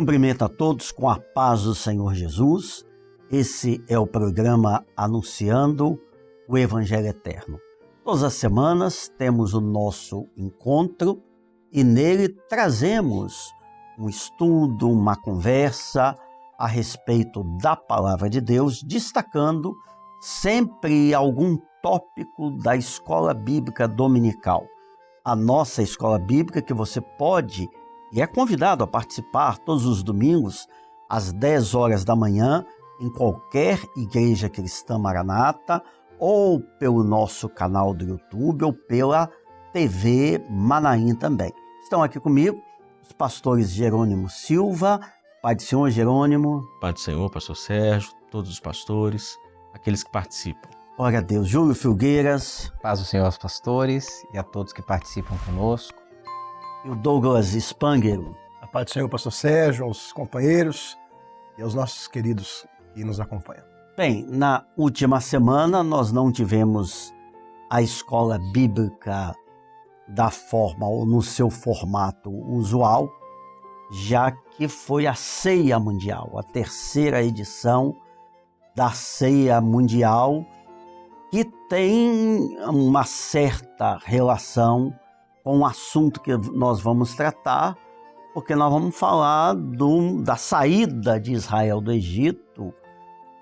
Cumprimento a todos com a paz do Senhor Jesus. Esse é o programa Anunciando o Evangelho Eterno. Todas as semanas temos o nosso encontro e nele trazemos um estudo, uma conversa a respeito da Palavra de Deus, destacando sempre algum tópico da Escola Bíblica Dominical. A nossa Escola Bíblica que você pode e é convidado a participar todos os domingos às 10 horas da manhã em qualquer igreja cristã Maranata ou pelo nosso canal do YouTube ou pela TV Manaim também. Estão aqui comigo os pastores Jerônimo Silva, Pai do Senhor Jerônimo. Pai do Senhor, pastor Sérgio, todos os pastores, aqueles que participam. Glória a Deus. Júlio Filgueiras. Paz do Senhor aos pastores e a todos que participam conosco. E o Douglas Spangero. A paz do Senhor, pastor Sérgio, aos companheiros e aos nossos queridos que nos acompanham. Bem, na última semana nós não tivemos a escola bíblica da forma ou no seu formato usual, já que foi a Ceia Mundial, a terceira edição da Ceia Mundial, que tem uma certa relação com o assunto que nós vamos tratar, porque nós vamos falar da saída de Israel do Egito,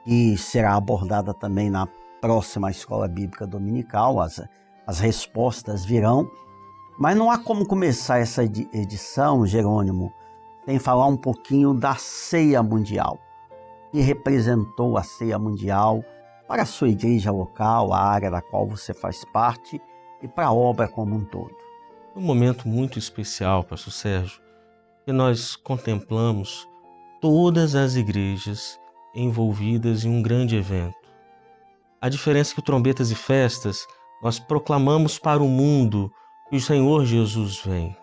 que será abordada também na próxima Escola Bíblica Dominical, as respostas virão, mas não há como começar essa edição, Jerônimo, sem falar um pouquinho da Ceia Mundial, que representou a Ceia Mundial para a sua igreja local, a área da qual você faz parte, e para a obra como um todo. Um momento muito especial, pastor Sérgio, que nós contemplamos todas as igrejas envolvidas em um grande evento. A diferença é que trombetas e festas, nós proclamamos para o mundo que o Senhor Jesus vem.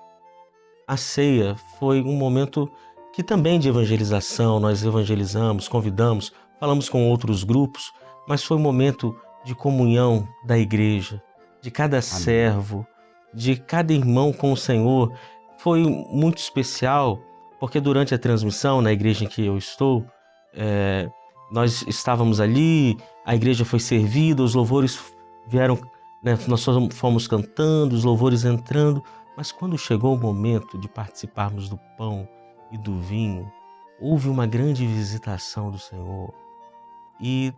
A ceia foi um momento que também de evangelização, nós evangelizamos, convidamos, falamos com outros grupos, mas foi um momento de comunhão da igreja, de cada servo, de cada irmão com o Senhor. Foi muito especial, porque durante a transmissão na igreja em que eu estou, nós estávamos ali, a igreja foi servida, os louvores vieram, nós fomos cantando, os louvores entrando, mas quando chegou o momento de participarmos do pão e do vinho, houve uma grande visitação do Senhor. E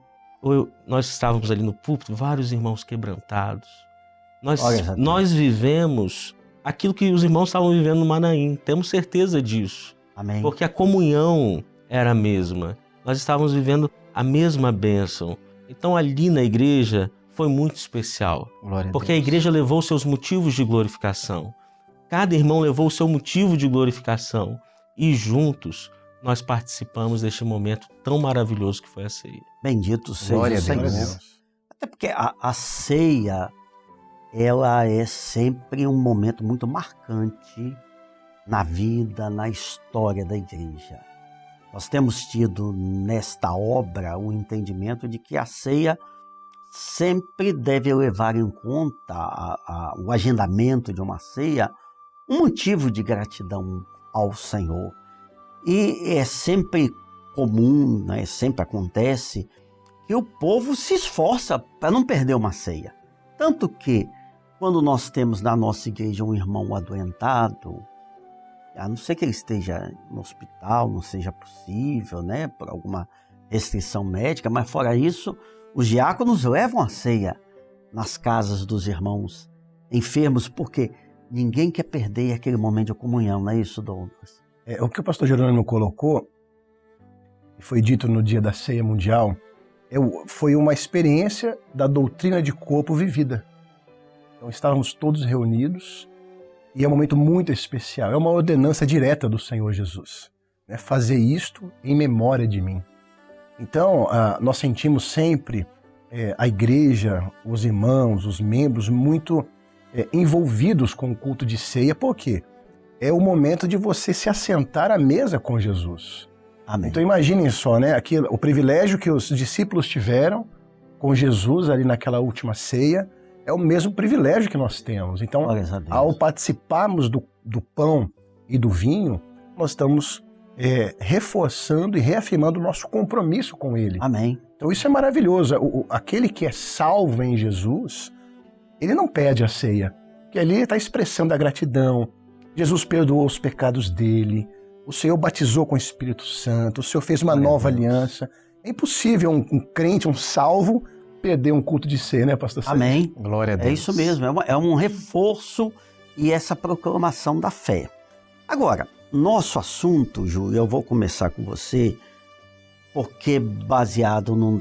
nós estávamos ali no púlpito, vários irmãos quebrantados. Nós vivemos aquilo que os irmãos estavam vivendo no Manaim, temos certeza disso. Amém. Porque a comunhão era a mesma, nós estávamos vivendo a mesma bênção. Então ali na igreja foi muito especial, porque a igreja levou seus motivos de glorificação, cada irmão levou o seu motivo de glorificação e juntos nós participamos deste momento tão maravilhoso que foi a ceia. Bendito seja Glória o Senhor. a Deus. Até porque a ceia, ela é sempre um momento muito marcante na vida, na história da igreja. Nós temos tido nesta obra o entendimento de que a ceia sempre deve levar em conta o agendamento de uma ceia, um motivo de gratidão ao Senhor. E é sempre comum, né, sempre acontece, que o povo se esforça para não perder uma ceia. Tanto que, quando nós temos na nossa igreja um irmão adoentado, a não ser que ele esteja no hospital, não seja possível, né, por alguma restrição médica, mas fora isso, os diáconos levam a ceia nas casas dos irmãos enfermos, porque ninguém quer perder aquele momento de comunhão, não é isso, Douglas? O que o pastor Jerônimo colocou, e foi dito no dia da Ceia Mundial, foi uma experiência da doutrina de corpo vivida. Então estávamos todos reunidos e é um momento muito especial, é uma ordenança direta do Senhor Jesus, né? Fazer isto em memória de mim. Então nós sentimos sempre a igreja, os irmãos, os membros muito envolvidos com o culto de ceia. Por quê? É o momento de você se assentar à mesa com Jesus. Amém. Então imaginem só, né, o privilégio que os discípulos tiveram com Jesus ali naquela última ceia, é o mesmo privilégio que nós temos. Então, ao participarmos do pão e do vinho, nós estamos reforçando e reafirmando o nosso compromisso com Ele. Amém. Então isso é maravilhoso. Aquele que é salvo em Jesus, ele não pede a ceia, porque ali ele está expressando a gratidão. Jesus perdoou os pecados dele, o Senhor batizou com o Espírito Santo, o Senhor fez uma nova aliança. É impossível um crente, um salvo, perder um culto de ceia, né, pastor Sérgio? Amém. Glória a Deus. É isso mesmo, é um reforço e essa proclamação da fé. Agora, nosso assunto, Júlio, eu vou começar com você, porque baseado numa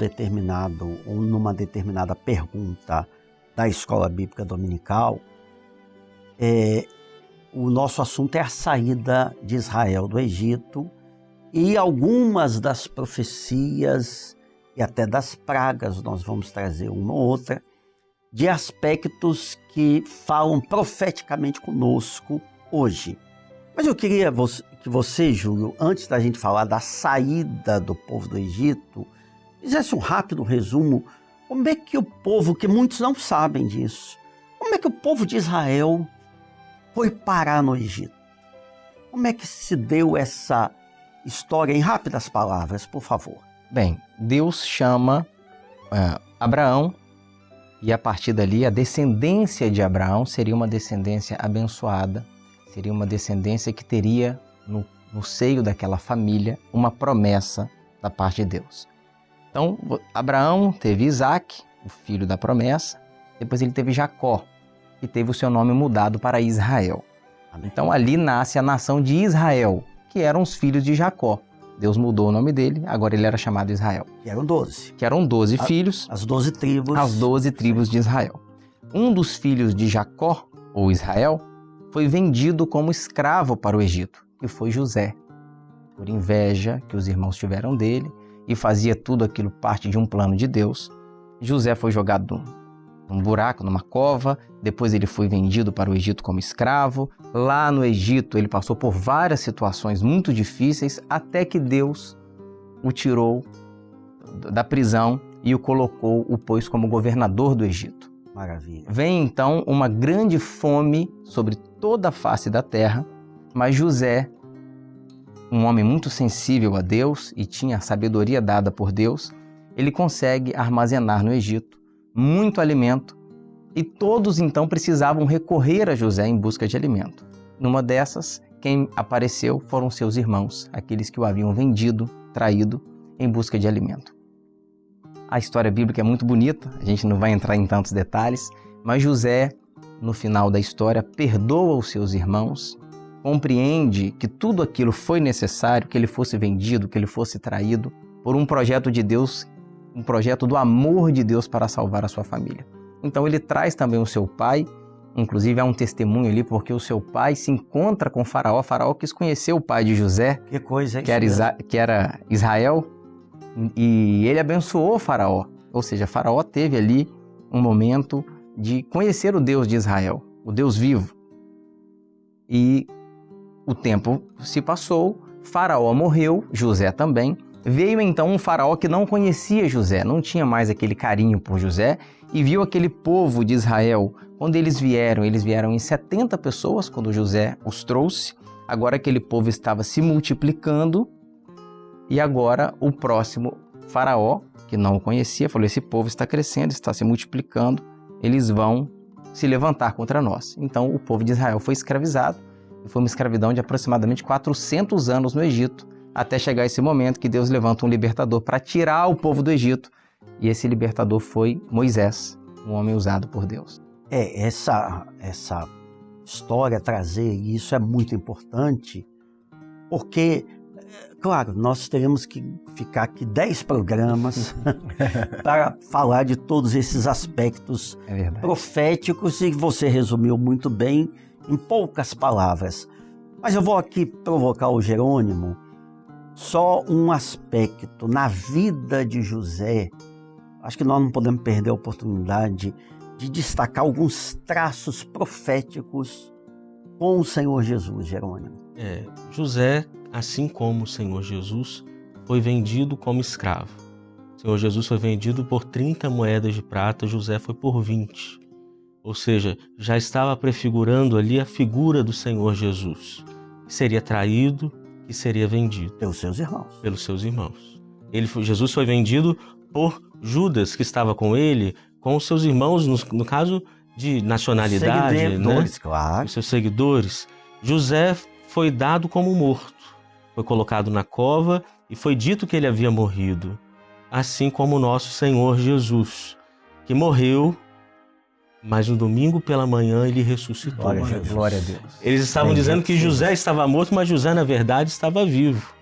determinada pergunta da Escola Bíblica Dominical, o nosso assunto é a saída de Israel do Egito e algumas das profecias e até das pragas, nós vamos trazer uma ou outra, de aspectos que falam profeticamente conosco hoje. Mas eu queria que você, Júlio, antes da gente falar da saída do povo do Egito, fizesse um rápido resumo. Como é que o povo, que muitos não sabem disso, como é que o povo de Israel foi parar no Egito? Como é que se deu essa história em rápidas palavras, por favor? Bem, Deus chama Abraão e a partir dali a descendência de Abraão seria uma descendência abençoada, seria uma descendência que teria no seio daquela família uma promessa da parte de Deus. Então, Abraão teve Isaac, o filho da promessa, depois ele teve Jacó, que teve o seu nome mudado para Israel. Então ali nasce a nação de Israel, que eram os filhos de Jacó. Deus mudou o nome dele, agora ele era chamado Israel. Que eram 12. Que eram 12 filhos. As 12 tribos. As 12 tribos de Israel. Um dos filhos de Jacó, ou Israel, foi vendido como escravo para o Egito, que foi José. Por inveja que os irmãos tiveram dele, e fazia tudo aquilo parte de um plano de Deus. José foi jogado num buraco, numa cova, depois ele foi vendido para o Egito como escravo. Lá no Egito ele passou por várias situações muito difíceis, até que Deus o tirou da prisão e o pôs como governador do Egito. Maravilha. Vem então uma grande fome sobre toda a face da terra, mas José, um homem muito sensível a Deus e tinha a sabedoria dada por Deus, ele consegue armazenar no Egito muito alimento e todos então precisavam recorrer a José em busca de alimento. Numa dessas, quem apareceu foram seus irmãos, aqueles que o haviam vendido, traído, em busca de alimento. A história bíblica é muito bonita, a gente não vai entrar em tantos detalhes, mas José, no final da história, perdoa os seus irmãos, compreende que tudo aquilo foi necessário, que ele fosse vendido, que ele fosse traído, por um projeto de Deus, um projeto do amor de Deus para salvar a sua família. Então ele traz também o seu pai, inclusive há um testemunho ali, porque o seu pai se encontra com Faraó. Faraó quis conhecer o pai de José, Que coisa, que era Israel, e ele abençoou Faraó. Ou seja, Faraó teve ali um momento de conhecer o Deus de Israel, o Deus vivo. E o tempo se passou, Faraó morreu, José também. Veio então um faraó que não conhecia José, não tinha mais aquele carinho por José e viu aquele povo de Israel. Quando eles vieram em 70 pessoas quando José os trouxe. Agora aquele povo estava se multiplicando e agora o próximo faraó, que não o conhecia, falou: esse povo está crescendo, está se multiplicando, eles vão se levantar contra nós. Então o povo de Israel foi escravizado e foi uma escravidão de aproximadamente 400 anos no Egito, até chegar esse momento que Deus levanta um libertador para tirar o povo do Egito. E esse libertador foi Moisés, um homem usado por Deus. Essa história, trazer isso é muito importante, porque, claro, nós teremos que ficar aqui 10 programas para falar de todos esses aspectos proféticos, e você resumiu muito bem em poucas palavras. Mas eu vou aqui provocar o Jerônimo. Só um aspecto na vida de José, acho que nós não podemos perder a oportunidade de destacar alguns traços proféticos com o Senhor Jesus, Jerônimo. José, assim como o Senhor Jesus, foi vendido como escravo. O Senhor Jesus foi vendido por 30 moedas de prata, José foi por 20. Ou seja, já estava prefigurando ali a figura do Senhor Jesus, que seria traído, que seria vendido Pelos seus irmãos. pelos seus irmãos. Jesus foi vendido por Judas, que estava com ele, com os seus irmãos, no caso de nacionalidade, Seguidores, né? claro. Os seus seguidores. José foi dado como morto, foi colocado na cova e foi dito que ele havia morrido, assim como o nosso Senhor Jesus, que morreu, mas no domingo pela manhã ele ressuscitou. Glória a Jesus. Glória a Deus. Eles estavam Bendito dizendo que seja. José estava morto, mas José, na verdade, estava vivo.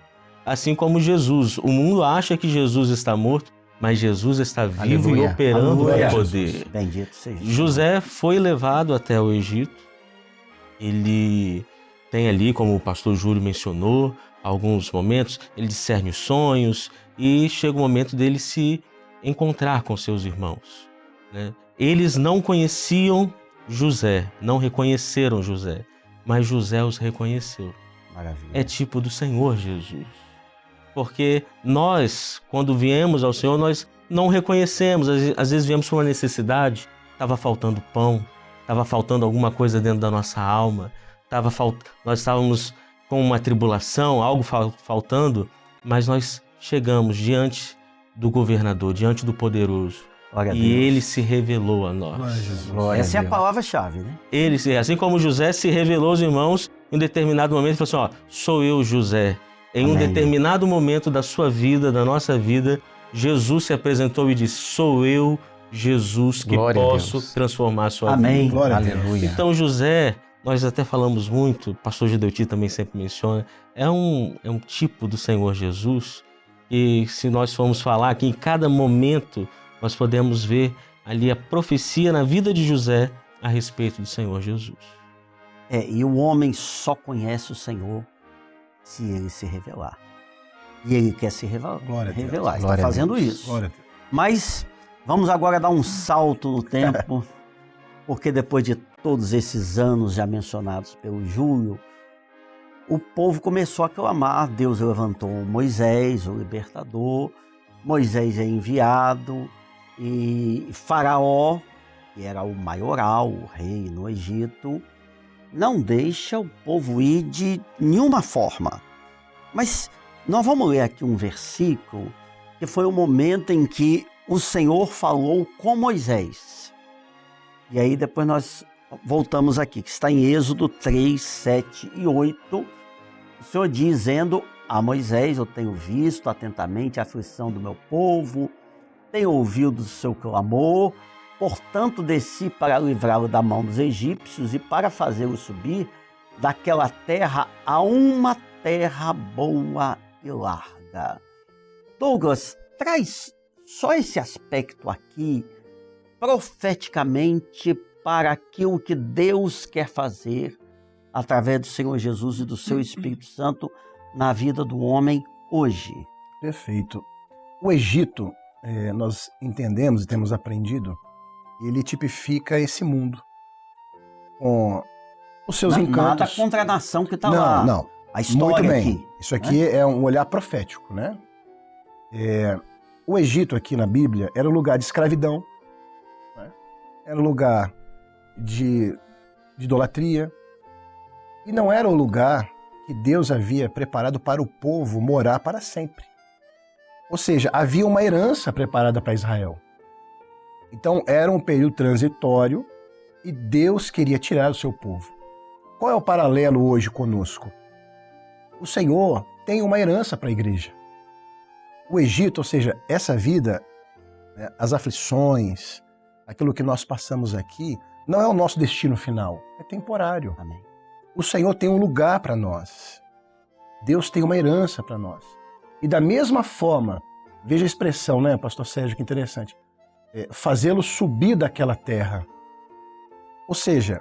Assim como Jesus. O mundo acha que Jesus está morto, mas Jesus está vivo Aleluia. e operando Aleluia. com poder. Bendito seja. José foi levado até o Egito. Ele tem ali, como o pastor Júlio mencionou, alguns momentos, ele discerne os sonhos e chega o momento dele se encontrar com seus irmãos, né? Eles não conheciam José, não reconheceram José, mas José os reconheceu. Maravilha. É tipo do Senhor Jesus. Porque nós, quando viemos ao Senhor, nós não reconhecemos. Às vezes viemos por uma necessidade, estava faltando pão, estava faltando alguma coisa dentro da nossa alma, nós estávamos com uma tribulação, algo faltando, mas nós chegamos diante do governador, diante do poderoso, Glória a e Deus. ele se revelou a nós. Glória a Jesus. Glória Essa é a Deus. palavra-chave, né? Assim como José se revelou aos irmãos, em um determinado momento, ele falou assim, ó, sou eu, José. Em um Amém. determinado momento da sua vida, da nossa vida, Jesus se apresentou e disse, sou eu, Jesus, que Glória a posso Deus. transformar a sua Amém. vida. Glória a Deus. Aleluia. Então José, nós até falamos muito, o pastor Gideuti também sempre menciona, é um tipo do Senhor Jesus, e se nós formos falar que em cada momento nós podemos ver ali a profecia na vida de José a respeito do Senhor Jesus. E o homem só conhece o Senhor se ele se revelar. E ele quer se revelar. Glória a Deus. Está Glória a fazendo Deus. isso. Glória a Deus. Mas vamos agora dar um salto no tempo, porque depois de todos esses anos já mencionados pelo Júlio, o povo começou a clamar. Deus levantou Moisés, o libertador. Moisés é enviado e Faraó, que era o maioral, o rei no Egito, não deixa o povo ir de nenhuma forma. Mas nós vamos ler aqui um versículo que foi o momento em que o Senhor falou com Moisés. E aí depois nós voltamos aqui, que está em Êxodo 3, 7 e 8. O Senhor dizendo a Moisés, eu tenho visto atentamente a aflição do meu povo, tenho ouvido o seu clamor, portanto desci para livrá-lo da mão dos egípcios e para fazê-lo subir daquela terra a uma terra boa e larga. Douglas, traz só esse aspecto aqui, profeticamente, para aquilo que Deus quer fazer através do Senhor Jesus e do seu Espírito Santo na vida do homem hoje. Perfeito. O Egito, nós entendemos e temos aprendido, ele tipifica esse mundo com os seus Nada encantos. contra a nação que está lá. Não. A história Muito bem. aqui. Isso aqui é um olhar profético, né? O Egito aqui na Bíblia era um lugar de escravidão, né? Era um lugar de idolatria, e não era um lugar que Deus havia preparado para o povo morar para sempre. Ou seja, havia uma herança preparada para Israel. Então era um período transitório e Deus queria tirar o seu povo. Qual é o paralelo hoje conosco? O Senhor tem uma herança para a igreja. O Egito, ou seja, essa vida, né, as aflições, aquilo que nós passamos aqui, não é o nosso destino final, é temporário. Amém. O Senhor tem um lugar para nós. Deus tem uma herança para nós. E da mesma forma, veja a expressão, né, pastor Sérgio, que interessante, fazê-lo subir daquela terra. Ou seja,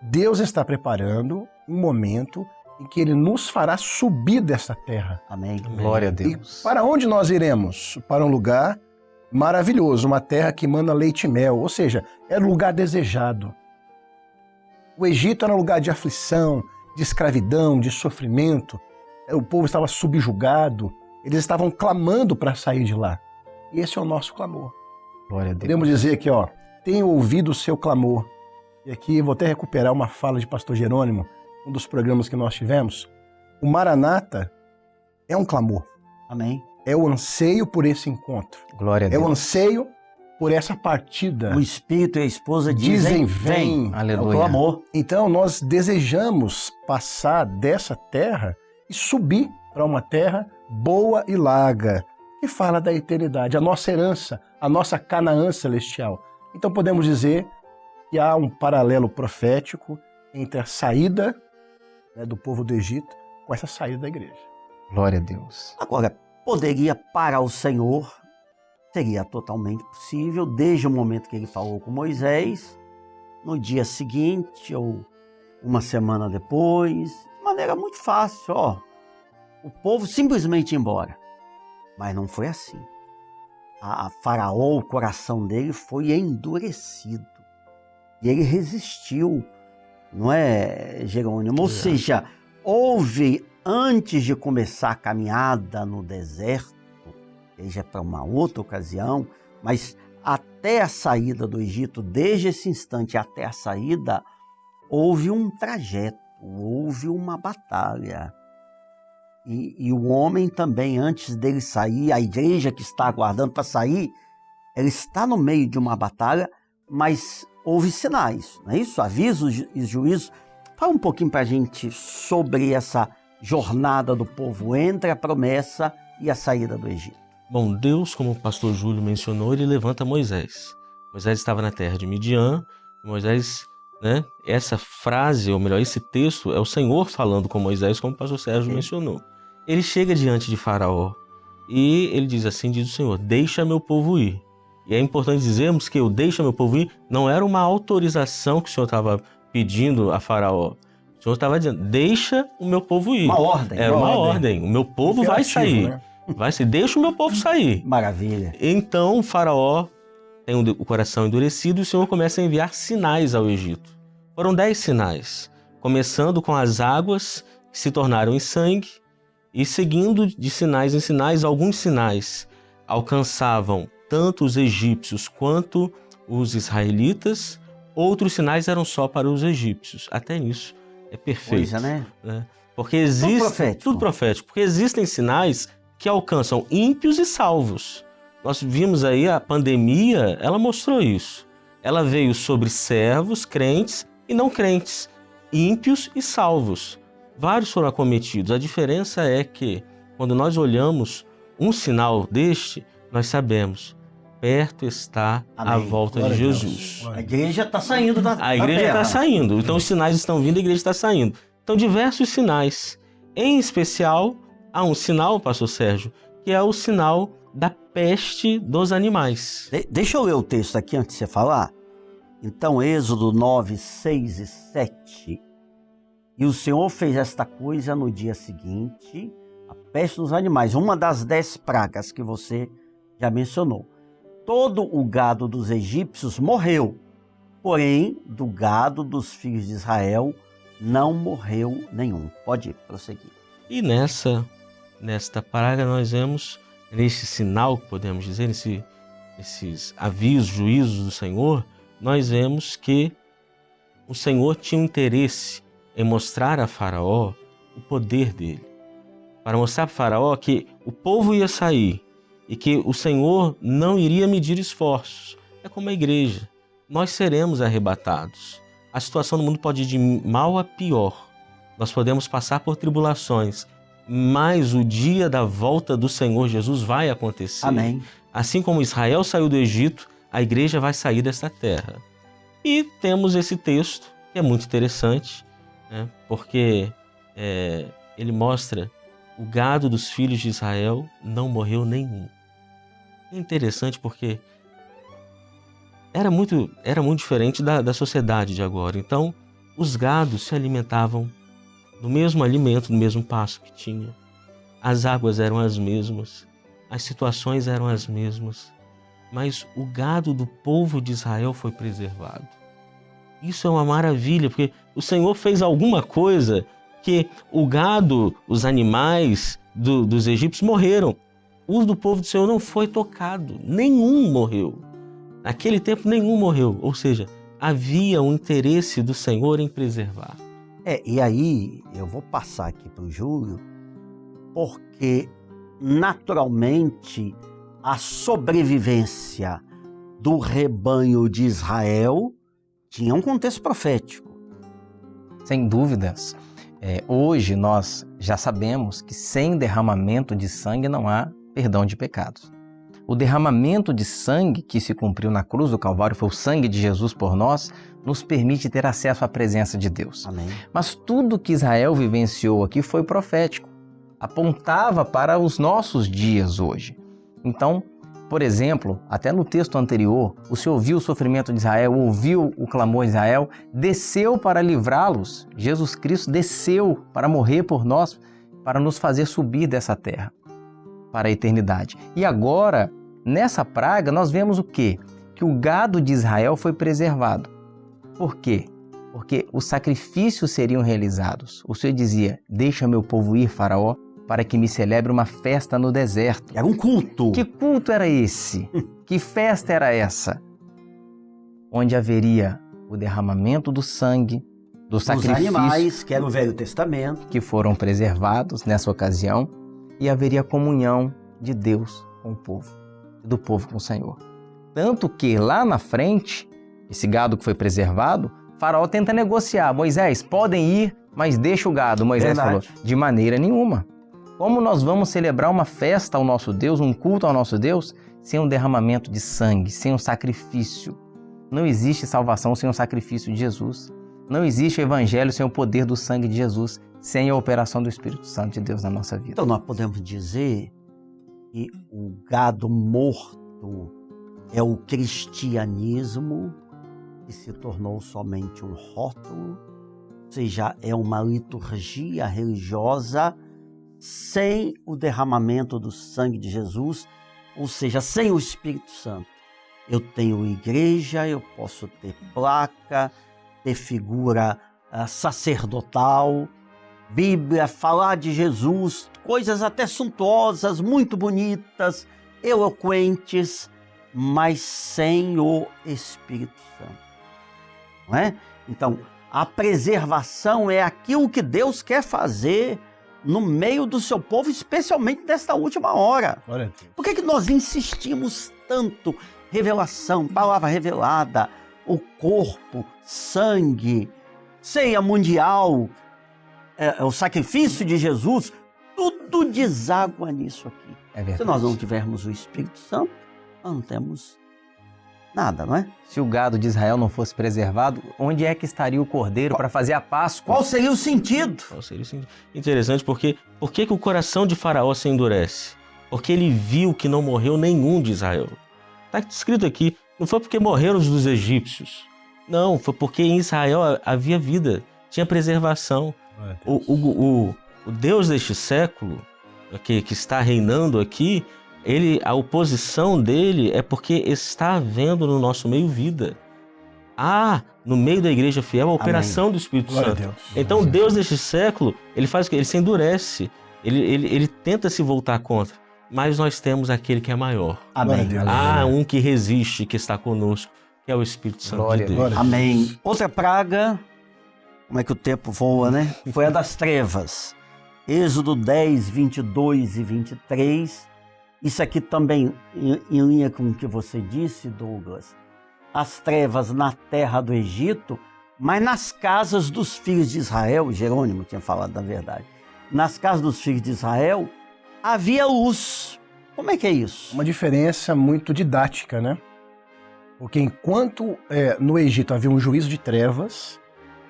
Deus está preparando um momento em que Ele nos fará subir desta terra. Amém. Glória a E Deus. para onde nós iremos? Para um lugar maravilhoso, uma terra que manda leite e mel, ou seja, era um lugar desejado. O Egito era um lugar de aflição, de escravidão, de sofrimento. O povo estava subjugado, eles estavam clamando para sair de lá. E esse é o nosso clamor. Glória a Deus. Podemos dizer aqui, ó, tenho ouvido o seu clamor. E aqui vou até recuperar uma fala de pastor Jerônimo, um dos programas que nós tivemos. O Maranata é um clamor. Amém. É o anseio por esse encontro. Glória a É Deus. o anseio por essa partida. O espírito e a esposa dizem, vem. É o Aleluia. clamor. Então nós desejamos passar dessa terra e subir para uma terra boa e larga, que fala da eternidade, a nossa herança, a nossa Canaã celestial. Então podemos dizer que há um paralelo profético entre a saída, né, do povo do Egito com essa saída da igreja. Glória a Deus. Agora, poderia parar o Senhor, seria totalmente possível, desde o momento que ele falou com Moisés, no dia seguinte ou uma semana depois, de maneira muito fácil, ó. O povo simplesmente ia embora. Mas não foi assim. A Faraó, o coração dele foi endurecido. E ele resistiu, não é, Jerônimo? Ou seja, houve, antes de começar a caminhada no deserto, seja para uma outra ocasião, mas até a saída do Egito, desde esse instante até a saída, houve um trajeto, houve uma batalha. E o homem também, antes dele sair, a igreja que está aguardando para sair, ela está no meio de uma batalha, mas houve sinais, não é isso? Avisos e juízos. Fala um pouquinho para a gente sobre essa jornada do povo entre a promessa e a saída do Egito. Bom, Deus, como o pastor Júlio mencionou, ele levanta Moisés. Moisés estava na terra de Midian. Moisés, né? Essa frase, ou melhor, esse texto, é o Senhor falando com Moisés, como o pastor Sérgio mencionou. Ele chega diante de Faraó e ele diz assim, diz o Senhor, deixa meu povo ir. E é importante dizermos que o deixa meu povo ir não era uma autorização que o Senhor estava pedindo a Faraó. O Senhor estava dizendo, deixa o meu povo ir. Uma ordem. Era uma ordem. O meu povo vai sair. Né? Vai ser, deixa o meu povo sair. Maravilha. Então o Faraó tem o coração endurecido e o Senhor começa a enviar sinais ao Egito. Foram 10 sinais, começando com as águas que se tornaram em sangue e seguindo de sinais em sinais, alguns sinais alcançavam tanto os egípcios quanto os israelitas, outros sinais eram só para os egípcios. Até nisso é perfeito. Coisa, né? Porque existe Tudo profético. porque existem sinais que alcançam ímpios e salvos. Nós vimos aí a pandemia, ela mostrou isso. Ela veio sobre servos, crentes e não crentes, ímpios e salvos. Vários foram acometidos. A diferença é que, quando nós olhamos um sinal deste, nós sabemos, perto está a Amém. volta Glória de a Deus. Jesus. Glória A igreja está saindo da A igreja terra. está saindo, então os sinais estão vindo, a igreja está saindo. Então, diversos sinais. Em especial, há um sinal, pastor Sérgio, que é o sinal da peste dos animais. Deixa eu ler o texto aqui antes de você falar. Então, Êxodo 9, 6 e 7. E o Senhor fez esta coisa no dia seguinte, a peste dos animais, uma das 10 pragas que você já mencionou. Todo o gado dos egípcios morreu, porém, do gado dos filhos de Israel não morreu nenhum. Pode prosseguir. E nesta praga nós vemos, nesse sinal, podemos dizer, nesses avisos, juízos do Senhor, nós vemos que o Senhor tinha um interesse em mostrar a Faraó o poder dele. Para mostrar para Faraó que o povo ia sair e que o Senhor não iria medir esforços. É como a igreja. Nós seremos arrebatados. A situação do mundo pode ir de mal a pior. Nós podemos passar por tribulações, mas o dia da volta do Senhor Jesus vai acontecer. Amém. Assim como Israel saiu do Egito, a igreja vai sair desta terra. E temos esse texto, que é muito interessante, né? Porque ele mostra o gado dos filhos de Israel não morreu nenhum. É interessante porque era muito diferente da sociedade de agora. Então, os gados se alimentavam do mesmo alimento, do mesmo pasto que tinha. As águas eram as mesmas, as situações eram as mesmas, mas o gado do povo de Israel foi preservado. Isso é uma maravilha, porque o Senhor fez alguma coisa que o gado, os animais dos egípcios morreram. O do povo do Senhor não foi tocado, nenhum morreu. Naquele tempo, nenhum morreu, ou seja, havia um interesse do Senhor em preservar. E aí, eu vou passar aqui para o Júlio, porque naturalmente a sobrevivência do rebanho de Israel tinha um contexto profético. Sem dúvidas. Hoje nós já sabemos que sem derramamento de sangue não há perdão de pecados. O derramamento de sangue que se cumpriu na cruz do Calvário, foi o sangue de Jesus por nós, nos permite ter acesso à presença de Deus. Amém. Mas tudo que Israel vivenciou aqui foi profético, apontava para os nossos dias hoje. Então, por exemplo, até no texto anterior, o Senhor ouviu o sofrimento de Israel, ouviu o clamor de Israel, desceu para livrá-los. Jesus Cristo desceu para morrer por nós, para nos fazer subir dessa terra para a eternidade. E agora, nessa praga, nós vemos o quê? Que o gado de Israel foi preservado. Por quê? Porque os sacrifícios seriam realizados. O Senhor dizia: deixa meu povo ir, Faraó, para que me celebre uma festa no deserto. Era um culto. Que culto era esse? Que festa era essa? Onde haveria o derramamento do sangue, dos sacrifícios animais, que era o Velho Testamento, que foram preservados nessa ocasião, e haveria comunhão de Deus com o povo, do povo com o Senhor. Tanto que lá na frente, esse gado que foi preservado, Faraó tenta negociar. Moisés, podem ir, mas deixa o gado. Moisés falou: de maneira nenhuma. Como nós vamos celebrar uma festa ao nosso Deus, um culto ao nosso Deus, sem um derramamento de sangue, sem um sacrifício? Não existe salvação sem o sacrifício de Jesus. Não existe evangelho sem o poder do sangue de Jesus, sem a operação do Espírito Santo de Deus na nossa vida. Então nós podemos dizer que o gado morto é o cristianismo que se tornou somente um rótulo, ou seja, é uma liturgia religiosa sem o derramamento do sangue de Jesus, ou seja, sem o Espírito Santo. Eu tenho igreja, eu posso ter placa, ter figura sacerdotal, Bíblia, falar de Jesus, coisas até suntuosas, muito bonitas, eloquentes, mas sem o Espírito Santo. Não é? Então, a preservação é aquilo que Deus quer fazer no meio do seu povo, especialmente nesta última hora. Por que nós insistimos tanto? Revelação, palavra revelada, o corpo, sangue, ceia mundial, o sacrifício de Jesus, tudo deságua nisso aqui. É verdade. Se nós não tivermos o Espírito Santo, nós não temos nada, não é? Se o gado de Israel não fosse preservado, onde é que estaria o cordeiro para fazer a Páscoa? Qual seria o sentido? Interessante, porque por que o coração de Faraó se endurece? Porque ele viu que não morreu nenhum de Israel. Está escrito aqui, não foi porque morreram os dos egípcios. Não, foi porque em Israel havia vida, tinha preservação. O Deus deste século, que está reinando aqui, a oposição dele é porque está havendo no nosso meio vida. No meio da igreja fiel, a operação do Espírito Santo. Então, Deus deste século, ele faz o quê? Ele se endurece, ele tenta se voltar contra. Mas nós temos aquele que é maior. Amém. Há um que resiste, que está conosco, que é o Espírito Santo de Deus. Amém. Outra praga, como é que o tempo voa, né? Foi a das trevas. Êxodo 10, 22 e 23. Isso aqui também em linha com o que você disse, Douglas. As trevas na terra do Egito, mas nas casas dos filhos de Israel, Jerônimo tinha falado da verdade, nas casas dos filhos de Israel havia luz. Como é que é isso? Uma diferença muito didática, né? Porque enquanto no Egito havia um juízo de trevas,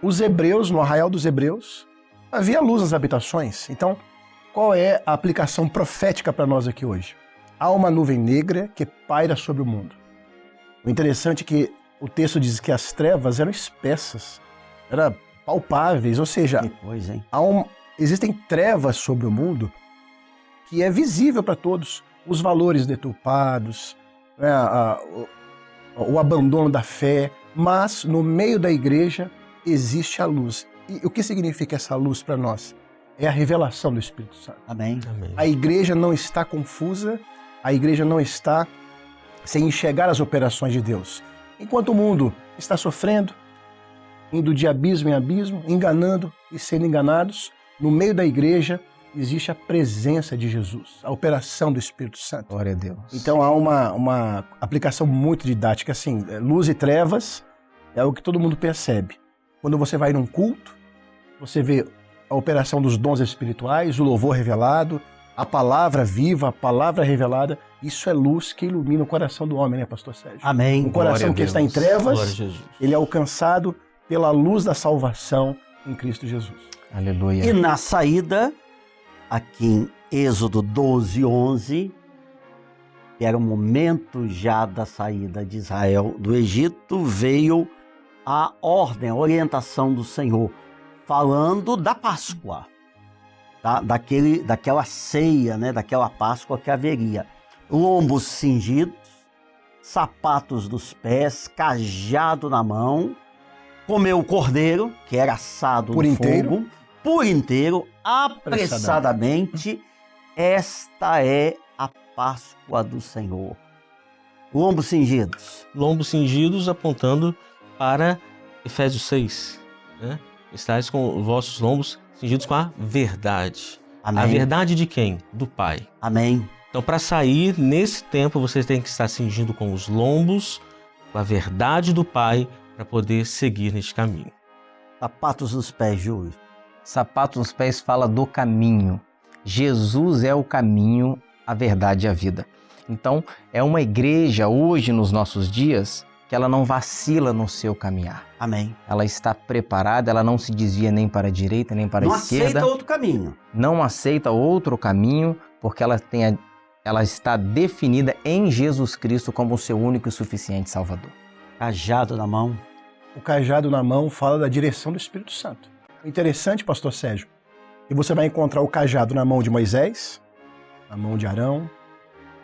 os hebreus, no arraial dos hebreus, havia luz nas habitações. Então, qual é a aplicação profética para nós aqui hoje? Há uma nuvem negra que paira sobre o mundo. O interessante é que o texto diz que as trevas eram espessas, eram palpáveis, ou seja, que coisa, hein? Existem trevas sobre o mundo que é visível para todos. Os valores deturpados, né, o abandono da fé, mas no meio da igreja existe a luz. E o que significa essa luz para nós? É a revelação do Espírito Santo. Amém. A igreja não está confusa, a igreja não está sem enxergar as operações de Deus. Enquanto o mundo está sofrendo, indo de abismo em abismo, enganando e sendo enganados, no meio da igreja existe a presença de Jesus, a operação do Espírito Santo. Glória a Deus. Então há uma aplicação muito didática, assim, luz e trevas é o que todo mundo percebe. Quando você vai num culto, você vê a operação dos dons espirituais, o louvor revelado, a palavra viva, a palavra revelada. Isso é luz que ilumina o coração do homem, né, pastor Sérgio? Amém. Um coração que está em trevas, Glória a Jesus. ele é alcançado pela luz da salvação em Cristo Jesus. Aleluia. E na saída, aqui em Êxodo 12, 11, que era o momento já da saída de Israel do Egito, veio a ordem, a orientação do Senhor, falando da Páscoa, tá? Daquela ceia, né? Daquela Páscoa que haveria. Lombos cingidos, sapatos nos pés, cajado na mão, comeu o cordeiro, que era assado Por no inteiro. fogo, por inteiro, apressadamente. Esta é a Páscoa do Senhor. Lombos cingidos. Lombos cingidos apontando para Efésios 6. Né? Estais com os vossos lombos cingidos com a verdade. Amém. A verdade de quem? Do Pai. Amém. Então, para sair nesse tempo, vocês têm que estar cingindo com os lombos, com a verdade do Pai, para poder seguir neste caminho. Sapatos nos pés, Júlio. Sapatos nos pés fala do caminho. Jesus é o caminho, a verdade e a vida. Então, é uma igreja hoje, nos nossos dias, que ela não vacila no seu caminhar. Amém. Ela está preparada, ela não se desvia nem para a direita, nem para a Não esquerda. aceita outro caminho. Não aceita outro caminho, porque ela está definida em Jesus Cristo como o seu único e suficiente Salvador. Cajado na mão. O cajado na mão fala da direção do Espírito Santo. O interessante, pastor Sérgio, que você vai encontrar o cajado na mão de Moisés, na mão de Arão,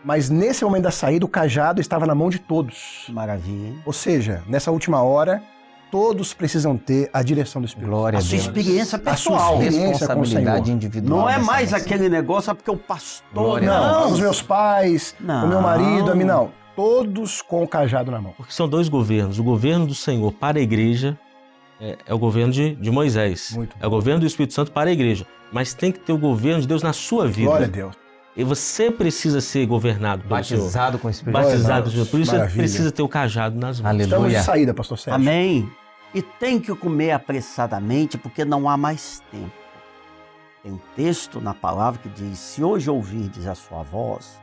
mas nesse momento da saída o cajado estava na mão de todos. Maravilha, hein? Ou seja, nessa última hora, todos precisam ter a direção do Espírito Glória A a sua Deus. experiência A sua pessoal. experiência com o Responsabilidade Senhor. individual. Não é dessa mais nação. aquele negócio porque o pastor... Glória a Não, Deus. os meus pais, Não. o meu marido, a mim não. Todos com o cajado na mão. Porque são dois governos. O governo do Senhor para a igreja é o governo de Moisés. Muito É o governo do Espírito Santo para a igreja. Mas tem que ter o governo de Deus na sua vida. Glória a Deus. E você precisa ser governado pelo Senhor. Batizado com o Espírito Batizado Santo. pelo Senhor. Por isso você Maravilha. precisa ter o cajado nas mãos. Aleluia. Estamos de saída, pastor Sérgio. Amém. E tem que comer apressadamente porque não há mais tempo. Tem um texto na palavra que diz: se hoje ouvirdes a sua voz,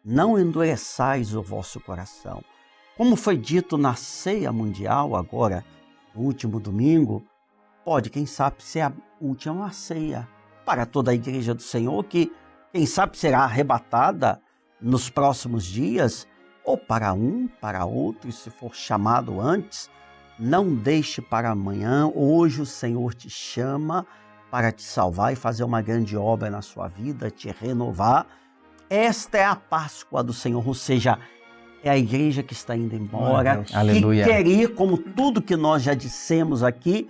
não endureçais o vosso coração. Como foi dito na ceia mundial agora, no último domingo, pode, quem sabe, ser a última ceia para toda a igreja do Senhor, que quem sabe será arrebatada nos próximos dias, ou para um, para outro, e se for chamado antes, não deixe para amanhã. Hoje o Senhor te chama para te salvar e fazer uma grande obra na sua vida, te renovar. Esta é a Páscoa do Senhor, ou seja, é a igreja que está indo embora, Deus. que Aleluia. quer ir, como tudo que nós já dissemos aqui,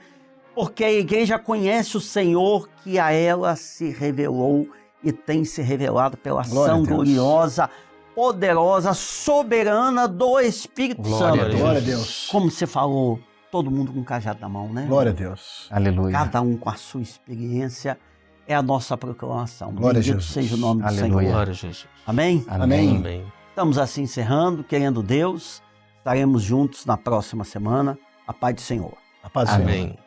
porque a igreja conhece o Senhor que a ela se revelou e tem se revelado pela Glória ação a Deus. gloriosa, poderosa, soberana do Espírito Glória a Santo. Deus. Glória a Deus. Como você falou, todo mundo com um cajado na mão, né? Glória a Deus. Aleluia. Cada um com a sua experiência, é a nossa proclamação. Glória a Bendito Jesus. seja o nome do Aleluia. Senhor. Glória a Jesus. Amém? Amém. Amém. Estamos assim encerrando, querendo Deus. Estaremos juntos na próxima semana. A paz do Senhor. A paz do Senhor. Amém.